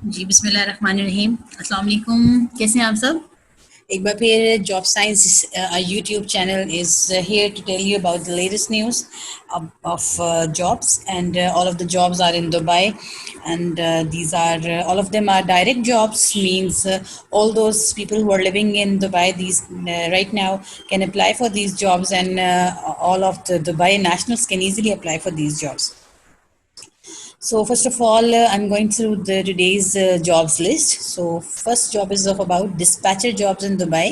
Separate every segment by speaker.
Speaker 1: जी बिस्मिल्लाहिर्रहमानिर्रहीम। अस्सलाम वालेकुम, कैसे हैं आप सब? एक बार फिर job science YouTube channel is here to tell you about the latest news of jobs, and all of the jobs are in Dubai, and these are all of them are direct jobs, means all those people who are living in Dubai these right now can apply for these jobs, and all of the Dubai nationals can easily apply for these jobs. So first of all, I'm going through the today's jobs list. So first job is of about dispatcher jobs in Dubai,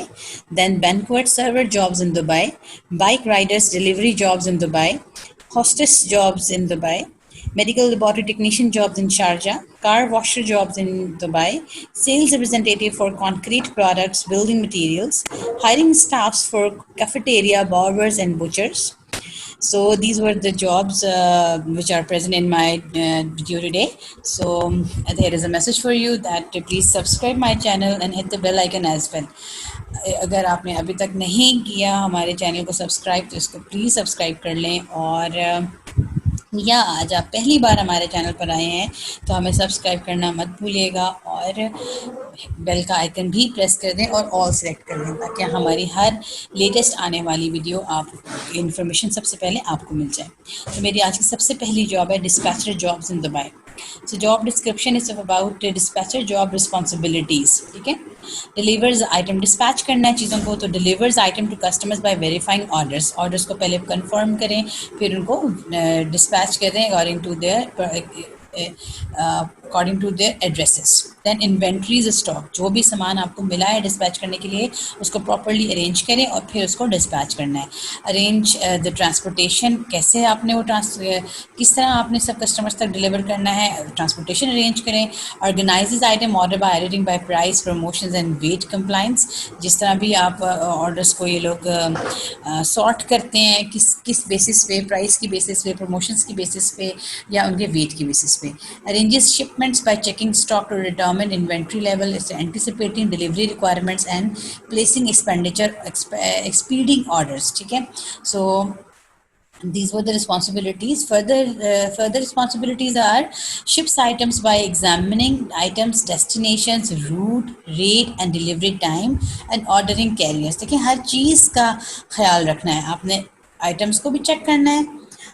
Speaker 1: then banquet server jobs in Dubai, bike riders delivery jobs in Dubai, hostess jobs in Dubai, medical laboratory technician jobs in Sharjah, car washer jobs in Dubai, sales representative for concrete products, building materials, hiring staffs for cafeteria, barbers and butchers. So these were the jobs which are present in my video today. So there is a message for you that please subscribe my channel and hit the bell icon as well. अगर आपने अभी तक नहीं किया हमारे channel को subscribe तो इसको प्लीज़ सब्सक्राइब कर लें, और या आज आप पहली बार हमारे चैनल पर आए हैं तो हमें सब्सक्राइब करना मत भूलिएगा, और बेल का आइकन भी प्रेस कर दें और ऑल सेलेक्ट कर दें ताकि हमारी हर लेटेस्ट आने वाली वीडियो आप इन्फॉर्मेशन सबसे पहले आपको मिल जाए। तो मेरी आज की सबसे पहली जॉब है dispatcher jobs in Dubai. So job description is about dispatcher job responsibilities. ठीक है, डिलीवर्स आइटम, डिस्पैच करना है चीज़ों को, तो delivers item to customers by verifying orders, orders को पहले कंफर्म करें फिर उनको डिस्पैच करें according to their addresses. Then inventories stock, जो भी सामान आपको मिला है डिस्पैच करने के लिए उसको प्रॉपरली अरेंज करें और फिर उसको डिस्पैच करना है। अरेंज द ट्रांसपोर्टेशन, कैसे आपने वो किस तरह आपने सब कस्टमर्स तक डिलीवर करना है, ट्रांसपोर्टेशन अरेंज करें। Organize item order by editing by price, promotions and weight compliance, जिस तरह भी आप ऑर्डर्स को ये लोग सॉर्ट करते हैं किस किस बेसिस पे, प्राइस की बेसिस पे, प्रमोशंस की बेसिस पे या उनके वेट की बेसिस पे। Arranges shipments by checking stock to determine inventory level, anticipating delivery requirements and placing expenditure expediting orders. ठीक है, सो these were the responsibilities. Further responsibilities are ships items by examining items, destinations, route, rate and delivery time and ordering carriers। देखिए हर चीज़ का ख्याल रखना है, आपने items को भी चेक करना है,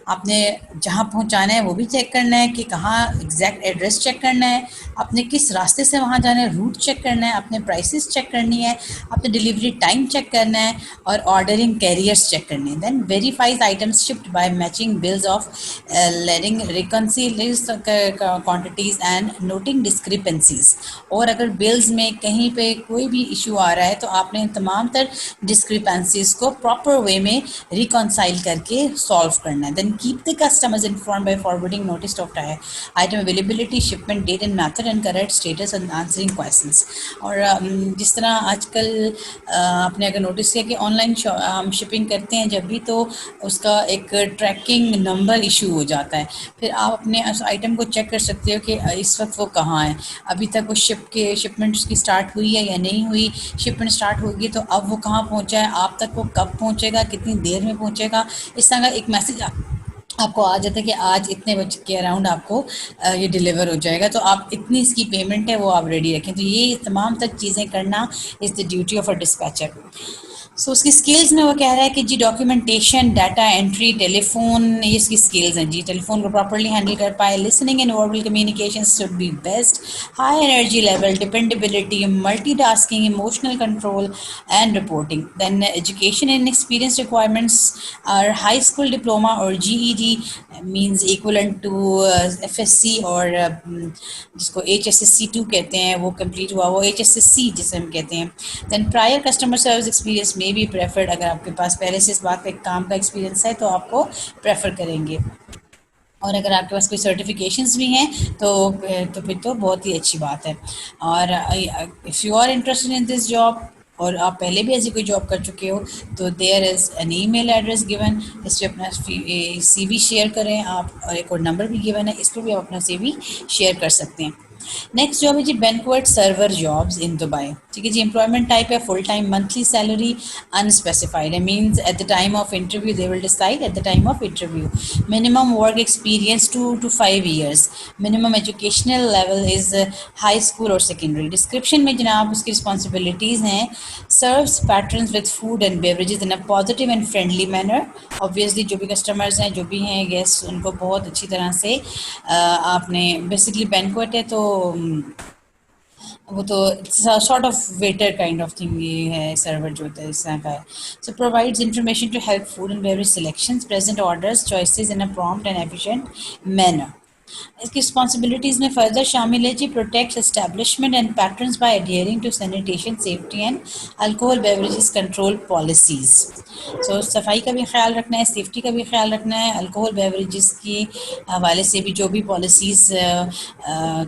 Speaker 1: आपने जहाँ पहुँचाना है वो भी चेक करना है कि कहाँ एग्जैक्ट एड्रेस चेक करना है, आपने किस रास्ते से वहाँ जाना है, रूट चेक करना है, आपने प्राइसेस चेक करनी है, आपने डिलीवरी टाइम चेक करना है और ऑर्डरिंग कैरियर्स चेक करने हैं। Then verifies items shipped by matching bills of lading reconciles quantities and noting discrepancies. और अगर बिल्स में कहीं पे कोई भी इशू आ रहा है तो आपने इन तमाम तर डिस्क्रिपेंसीज को प्रॉपर वे में रिकॉन्साइल करके सॉल्व करना है। Then keep the customers inform by forwarding notice of item availability, shipment date and method and correct status and answering questions. और जिस तरह आजकल आपने अगर नोटिस किया कि ऑनलाइन हम शिपिंग करते हैं जब भी तो उसका एक ट्रैकिंग नंबर इशू हो जाता है, फिर आप अपने उस आइटम को चेक कर सकते हो कि इस वक्त वो कहाँ है, अभी तक वो शिपमेंट उसकी स्टार्ट हुई है या नहीं हुई, शिपमेंट स्टार्ट होगी तो अब वो कहाँ पहुँचा है, आप तक वो कब पहुँचेगा, कितनी देर में पहुँचेगा, इस तरह का एक मैसेज आपको आ जाता है कि आज इतने बजे के अराउंड आपको ये डिलीवर हो जाएगा, तो आप इतनी इसकी पेमेंट है वो आप रेडी रखें। तो ये तमाम तक चीज़ें करना is the duty of a dispatcher. So उसकी स्किल्स में वो कह रहा है कि जी डॉक्यूमेंटेशन, डाटा एंट्री, टेलीफोन, ये इसकी स्किल्स हैं जी, टेलीफोन को प्रॉपर्ली हैंडल कर पाए, listening and verbal communication should be best, high energy level, dependability, multitasking, emotional control and reporting. Then education and experience requirements are high school diploma और GED means equivalent to FSC, और जिसको HSSC2 कहते हैं वो complete हुआ, वो HSSC जिसे हम कहते हैं। Then prior customer service experience में भी प्रेफर्ड, अगर आपके पास पहले से इस बात का एक काम का एक्सपीरियंस है तो आपको प्रेफर करेंगे, और अगर आपके पास कोई सर्टिफिकेशंस भी हैं तो फिर तो बहुत ही अच्छी बात है। और if you are interested in this job और आप पहले भी ऐसी कोई जॉब कर चुके हो तो there is an email address given, इस पर अपना CV शेयर करें आप, और एक और नंबर भी गिवन है, इस पर भी आप अपना CV शेयर कर सकते हैं। नेक्स्ट जॉब है जी banquet server jobs in Dubai. ठीक है जी, एम्प्लॉयमेंट टाइप है full time, monthly salary unspecified है, means at the time of interview they will decide at the time of interview. Minimum work experience 2 to 5 years, minimum educational level is high school और secondary. Description में जनाब उसकी responsibilities हैं, serves patrons with food and beverages in a positive and friendly manner. Obviously जो भी customers हैं, जो भी हैं गेस्ट, उनको बहुत अच्छी तरह से आपने, बेसिकली बैंक्वेट है तो वो तो sort of waiter kind of thing ये है, सर्वर जो होता है इस तरह का है। So provides information to help food and beverage selections, present orders choices in a prompt and efficient manner. इसकी रिस्पॉन्सिबिलिटीज़ में फर्दर शामिल है जी, protect establishment and patrons by adhering to sanitation, safety and alcohol beverages control policies. So सफाई का भी ख्याल रखना है, सेफ्टी का भी ख्याल रखना है, अल्कोहल बेवरेजेस के हवाले से भी जो भी पॉलिसीज़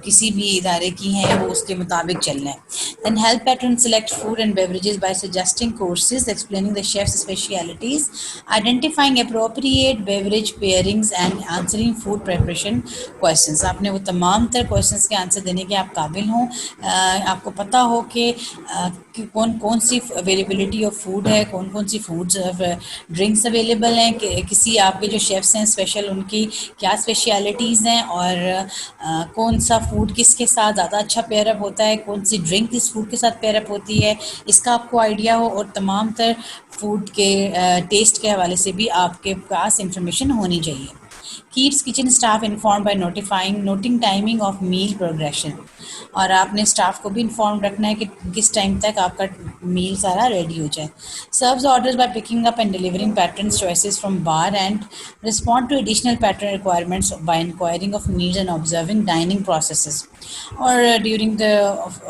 Speaker 1: किसी भी इदारे की हैं वो उसके मुताबिक चलना है। Then help pattern select food and beverages by suggesting courses, explaining the chef's specialties, identifying appropriate beverage pairings and answering food preparation questions. आपने वो तमाम तर क्वेश्चंस के आंसर देने के आप काबिल हों, आपको पता हो कि कौन कौन सी अवेलेबिलिटी ऑफ फूड है, कौन कौन सी फूड्स ड्रिंक्स अवेलेबल हैं, किसी आपके जो शेफ्स हैं स्पेशल उनकी क्या स्पेशलिटीज़ हैं, और कौन सा फूड किसके साथ ज़्यादा अच्छा पेयरअप होता है, कौन सी ड्रिंक किस फूड के साथ पेयरअप होती है, इसका आपको आइडिया हो, और तमाम तर फूड के टेस्ट के हवाले से भी आपके पास इंफॉर्मेशन होनी चाहिए। Keeps kitchen staff inform by noting timing of meal progression, और आपने स्टाफ को भी इन्फॉर्म रखना है कि किस टाइम तक आपका मील सारा रेडी हो जाए। Serves orders by picking up and delivering patterns choices from bar and respond to additional pattern requirements by inquiring of needs and observing dining processes. और ड्यूरिंग द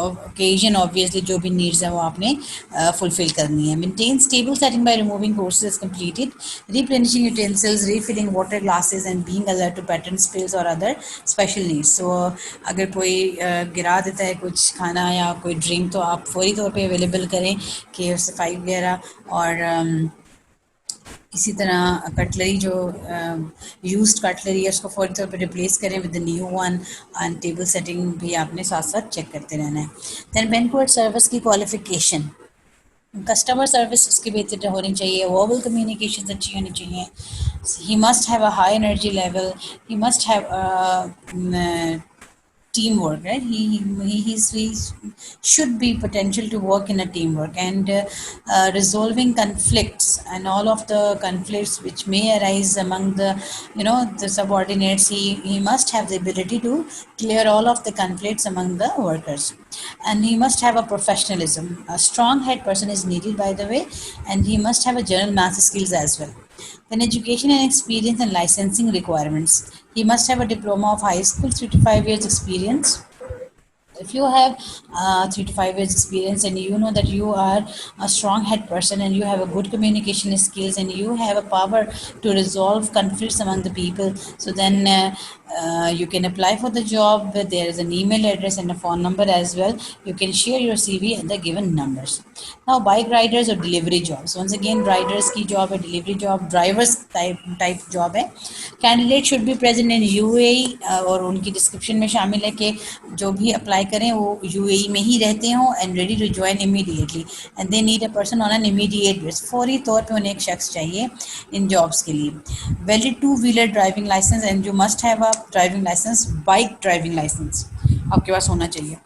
Speaker 1: ओकेजन ऑब्वियसली जो भी needs हैं वो आपने fulfil करनी है। Maintain stable setting by removing courses completed, replenishing utensils, refilling water glasses and being alert to pattern spills or other special needs. So अगर कोई गिरा देता है कुछ खाना या कोई ड्रिंक तो आप फौरी तौर पे अवेलेबल करें कि सफाई वगैरह, और इसी तरह कटलरी जो यूज्ड कटलरी है उसको फौरी तौर पे रिप्लेस करें with the new one, and table setting भी आपने साथ साथ चेक करते रहना है। दैन बैंक्वेट सर्विस की क्वालिफिकेशन, कस्टमर सर्विस उसकी बेहतर होनी चाहिए, वर्बल कम्युनिकेशन अच्छी होनी चाहिए, he must have a high energy level, he must have teamwork, right? He should be potential to work in a teamwork, and resolving conflicts and all of the conflicts which may arise among the the subordinates. He must have the ability to clear all of the conflicts among the workers, and he must have a professionalism. A strong head person is needed, by the way, and he must have a general math skills as well. Then education and experience and licensing requirements. He must have a diploma of high school, 3 to 5 years experience. If you have 3 to 5 years experience and you know that you are a strong head person and you have a good communication skills and you have a power to resolve conflicts among the people, so then you can apply for the job. There is an email address and a phone number as well. You can share your CV at the given numbers. Now bike riders or delivery jobs, once again riders की job है, delivery job drivers type job है। Candidate should be present in UAE, और उनकी description में शामिल है कि जो भी अप्लाई करें वो UAE में ही रहते हों, and ready to join immediately, and they need a person on an immediate base. फौरी तौर पे उन्हें एक शख्स चाहिए इन जॉब्स के लिए। Valid 2 wheeler driving licence, and you must have a driving licence, bike driving licence आपके पास होना चाहिए।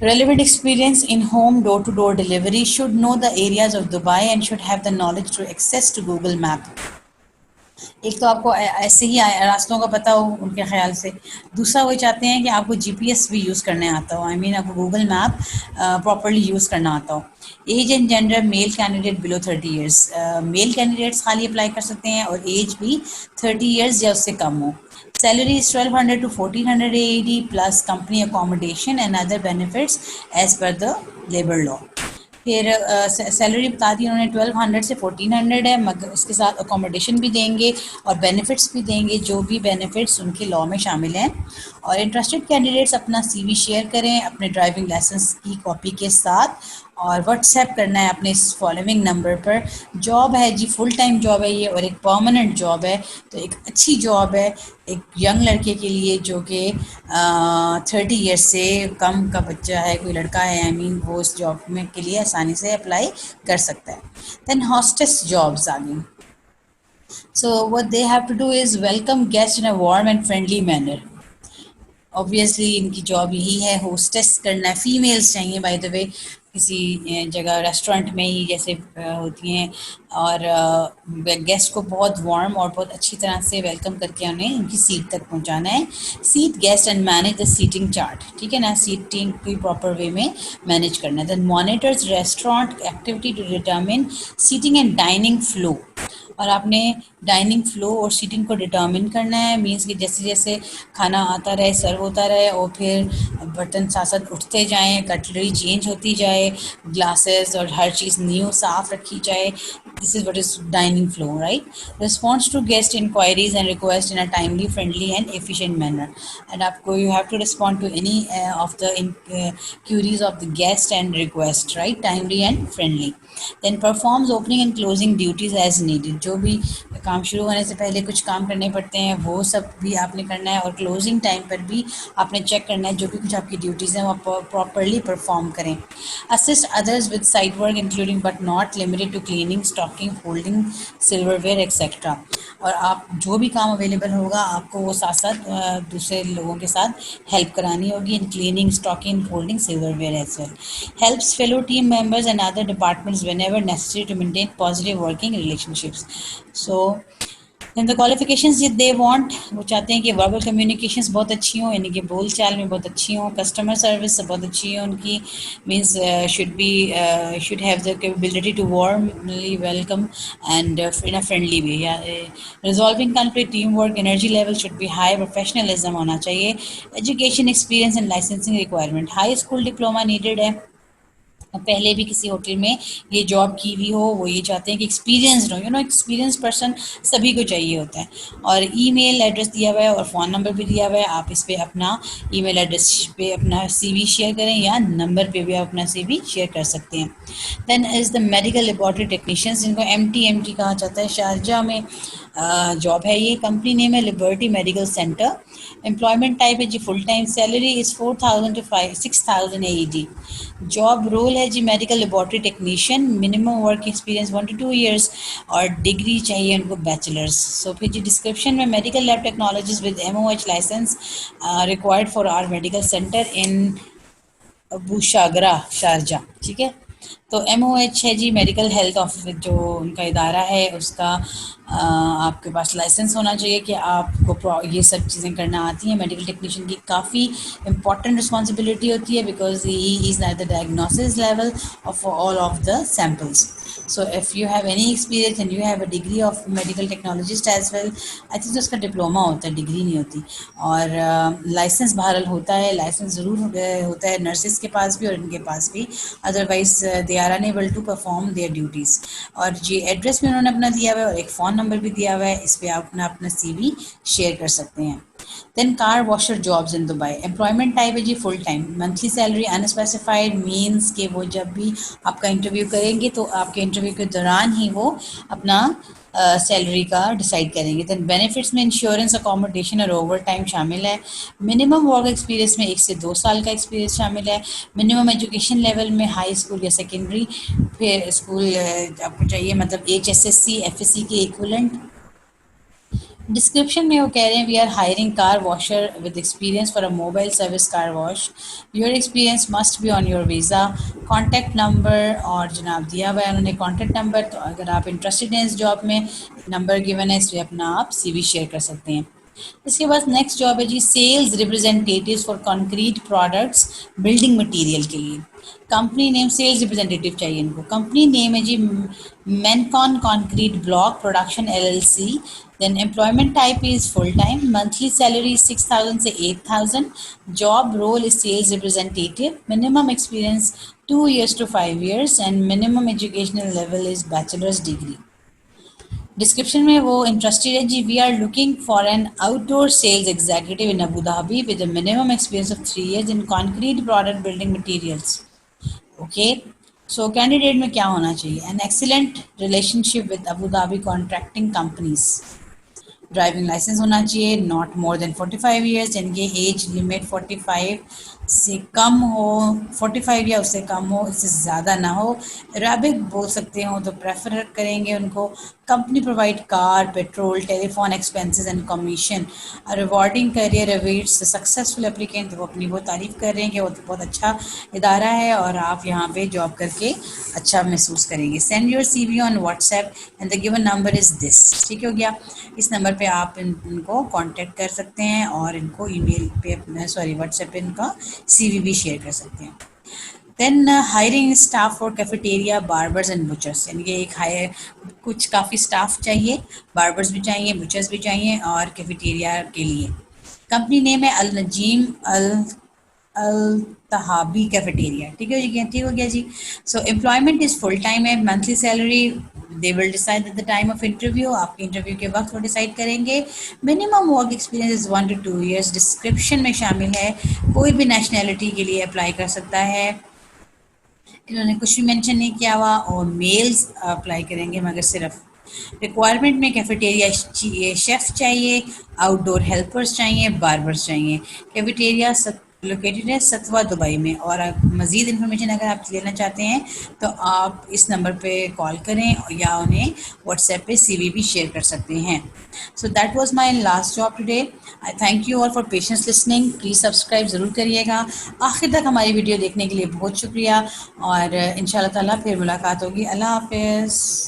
Speaker 1: Relevant experience in home door-to-door delivery, should know the areas of Dubai and should have the knowledge to access to Google Map. एक तो आपको ऐसे ही रास्तों का पता हो उनके ख्याल से, दूसरा वो चाहते हैं कि आपको जीपीएस भी यूज़ करने आता हो, आई मीन आपको गूगल मैप प्रॉपर्ली यूज़ करना आता हो। Age and gender, male candidate below 30 years, male candidates खाली अप्लाई कर सकते हैं, और एज भी 30 ईयर्स या उससे कम हो। Salary is 1200 to 1400 AED plus company accommodation and other benefits as per the labor law. फिर सैलरी बता दी उन्होंने 1200 से 1400 है, मगर इसके साथ अकोमोडेशन भी देंगे और बेनिफिट्स भी देंगे, जो भी बेनिफिट्स उनके लॉ में शामिल हैं। और इंटरेस्टेड कैंडिडेट्स अपना CV शेयर करें अपने ड्राइविंग लाइसेंस की कॉपी के साथ, और व्हाट्सएप करना है अपने इस फॉलोइंग नंबर पर। जॉब है जी, फुल टाइम जॉब है ये और एक परमानेंट जॉब है, तो एक अच्छी जॉब है एक यंग लड़के के लिए जो कि 30 ईयर्स से कम का बच्चा है, कोई लड़का है आई मीन, वो इस जॉब में के लिए आसानी से अप्लाई कर सकता है। देन हॉस्टेस जॉब्स आ गई। So what they have to do is welcome guest in a warm and friendly manner. Obviously इनकी जॉब यही है, होस्टेस करना है। फीमेल्स चाहिए बाय द वे, किसी जगह रेस्टोरेंट में ही जैसे होती हैं, और गेस्ट को बहुत वार्म और बहुत अच्छी तरह से वेलकम करके उन्हें उनकी सीट तक पहुंचाना है। Seat guest and manage the seating chart, ठीक है ना, सीटिंग की प्रॉपर वे में मैनेज करना है। Then monitors restaurant activity to determine seating and dining flow, और आपने डाइनिंग फ्लो और सीटिंग को डिटर्मिन करना है। मीन्स कि जैसे जैसे खाना आता रहे, सर्व होता रहे, और फिर बर्तन साथ साथ उठते जाएं, कटलरी चेंज होती जाए, ग्लासेस और हर चीज़ न्यू साफ रखी जाए। This is what is dining flow, right. Response to guest inquiries and request in a timely, friendly and efficient manner, and आपको you have to respond to any of the queries of the guest and request, right, timely and friendly. Then performs opening and closing duties as needed, जो भी काम शुरू होने से पहले कुछ काम करने पड़ते हैं वो सब भी आपने करना है, और क्लोजिंग टाइम पर भी आपने चेक करना है जो भी कुछ आपकी ड्यूटीज़ हैं वो प्रॉपरली परफॉर्म करें। Assist others with site work including but not limited to cleaning, stocking, folding silverware etcetera, और आप जो भी काम अवेलेबल होगा आपको वो साथ साथ दूसरे लोगों के साथ हेल्प करानी होगी in cleaning, stocking, folding silverware as well. Helps fellow team members and other departments whenever necessary to maintain positive working relationships. So then the qualifications they want, वो चाहते हैं कि वर्बल कम्युनिकेशंस बहुत अच्छी हों, यानी कि बोल चाल में बहुत अच्छी हों, कस्टमर सर्विस बहुत अच्छी हो उनकी, means should have the capability to warmly welcome and in a friendly way, या resolving conflict, team work, energy level should be high, professionalism होना चाहिए। Education experience and licensing requirement, high school diploma needed है, पहले भी किसी hotel में ये job की हुई हो, वो ये चाहते हैं कि एक्सपीरियंसड हो, एक्सपीरियंस पर्सन सभी को चाहिए होता है। और ईमेल एड्रेस दिया हुआ है और फ़ोन नंबर भी दिया हुआ है, आप इस पे अपना ईमेल एड्रेस पे अपना सीवी शेयर करें, या नंबर पे भी आप अपना सीवी शेयर कर सकते हैं। Then is the medical laboratory technicians, जिनको एमटी कहा जाता है, शारजा में जॉब है ये। कंपनी नेम है Liberty Medical Center. Employment type है जी full time. Salary is 4,000 to 6,000 AED। Job role है जी medical laboratory technician. Minimum work experience 1 to 2 years, और डिग्री चाहिए उनको बैचलर्स। सो फिर जी डिस्क्रिप्शन में medical lab technologies with MOH license required for our medical center in Abu Shagara, Sharjah, ठीक है। तो MOH है जी मेडिकल हेल्थ ऑफिस, जो उनका इदारा है उसका आपके पास लाइसेंस होना चाहिए कि आपको ये सब चीज़ें करना आती हैं। मेडिकल टेक्नीशियन की काफ़ी इंपॉर्टेंट रिस्पॉन्सिबिलिटी होती है, because he is at the diagnosis level of all of the samples. So if you have any experience and you have a degree of medical technologist as well, I think तो उसका diploma होता है, degree नहीं होती। और licence बहरहाल होता है, लाइसेंस ज़रूर होता है नर्सिस के पास भी और इनके पास भी, otherwise they are unable to perform their duties. और जी एड्रेस भी उन्होंने अपना दिया हुआ है और एक फ़ोन नंबर भी दिया हुआ है, इस पर आप अपना अपना CV शेयर कर सकते हैं। Then car washer jobs in Dubai. Employment type है जी full time. Monthly salary unspecified, means के वो जब भी आपका इंटरव्यू करेंगे तो आपके इंटरव्यू के दौरान ही वो अपना सैलरी का डिसाइड करेंगे। देन बेनिफिट्स में इंश्योरेंस, अकोमोडेशन और ओवर टाइम शामिल है। मिनिमम वर्क एक्सपीरियंस में 1 से 2 साल का एक्सपीरियंस शामिल है। मिनिमम एजुकेशन लेवल में हाई स्कूल या सेकेंडरी, फिर स्कूल आपको चाहिए, मतलब HSSC FSC के इक्विवेलेंट। डिस्क्रिप्शन में वो कह रहे हैं we are hiring car washer with experience for a mobile service car wash. Your experience must be on your visa. Contact number और जनाब दिया हुआ है उन्होंने कॉन्टैक्ट नंबर, तो अगर आप इंटरेस्टेड हैं इस जॉब में, नंबर गिवन है, इस पर अपना आप CV शेयर कर सकते हैं। इसके बाद नेक्स्ट जॉब है जी sales representative for concrete products building material के लिए। कंपनी नेम, सेल्स रिप्रेजेंटेटिव चाहिए इनको। कंपनी नेम है जी Mancon concrete block production LLC। Then employment type is full time. Monthly salary 6,000 से 8,000। Job role is sales representative. Minimum experience 2 years to 5 years, and minimum educational level is bachelors degree. Description में वो interested है जी we are looking for an outdoor sales executive in Abu Dhabi with minimum experience of 3 years in concrete product building materials. Okay, so candidate में क्या होना चाहिए? An excellent relationship with Abu Dhabi contracting companies, driving license होना चाहिए, not more than 45 years, जिनकी age limit 45 से कम हो, 45 या उससे कम हो, इससे ज़्यादा ना हो, अरबिक बोल सकते हो तो प्रेफर करेंगे उनको। Company provide car, petrol, telephone expenses and commission, rewarding career awaits successful applicant. वो अपनी बहुत तारीफ़ कर रहे हैं कि वो तो बहुत अच्छा इदारा है और आप यहाँ पे जॉब करके अच्छा महसूस करेंगे। Send your CV on WhatsApp and the given number is this. ठीक हो गया? इस नंबर पे आप इनको कांटेक्ट कर सकते हैं और इनको ईमेल पे व्हाट्सएप पे इनका CV भी शेयर कर सकते हैं। Then hiring staff for cafeteria, barbers and butchers, यानी कि एक हायर कुछ काफ़ी स्टाफ चाहिए, बार्बर्स भी चाहिए, बुचर्स भी चाहिए और कैफेटेरिया के लिए। कंपनी नेम है अल नजीम अल अल तहाबी कैफेटेरिया। ठीक है जी, ठीक हो गया जी। सो एम्प्लॉयमेंट इज़ फुल टाइम है, monthly salary they will decide at the time of interview, आपके इंटरव्यू के वक्त वो डिसाइड करेंगे। Minimum work experience is 1 to 2 years. Description में शामिल है, कोई भी नेशनैलिटी के लिए अप्लाई कर सकता है, इन्होंने कुछ भी मेंशन नहीं किया हुआ, और मेल्स अप्लाई करेंगे मगर सिर्फ। रिक्वायरमेंट में कैफेटेरिया शेफ़ चाहिए, आउटडोर हेल्पर्स चाहिए, बार्बर्स चाहिए। कैफेटेरिया लोकेटेड है सतवा दुबई में। और मज़ीद इन्फॉर्मेशन अगर आप लेना चाहते हैं तो आप इस नंबर पे कॉल करें या उन्हें व्हाट्सएप पे CV भी शेयर कर सकते हैं। So that was my last job today. I thank you all for patience listening. Please subscribe ज़रूर करिएगा। आखिर तक हमारी वीडियो देखने के लिए बहुत शुक्रिया और इंशाल्लाह ताला फिर मुलाकात होगी। अल्लाह हाफ़िज़।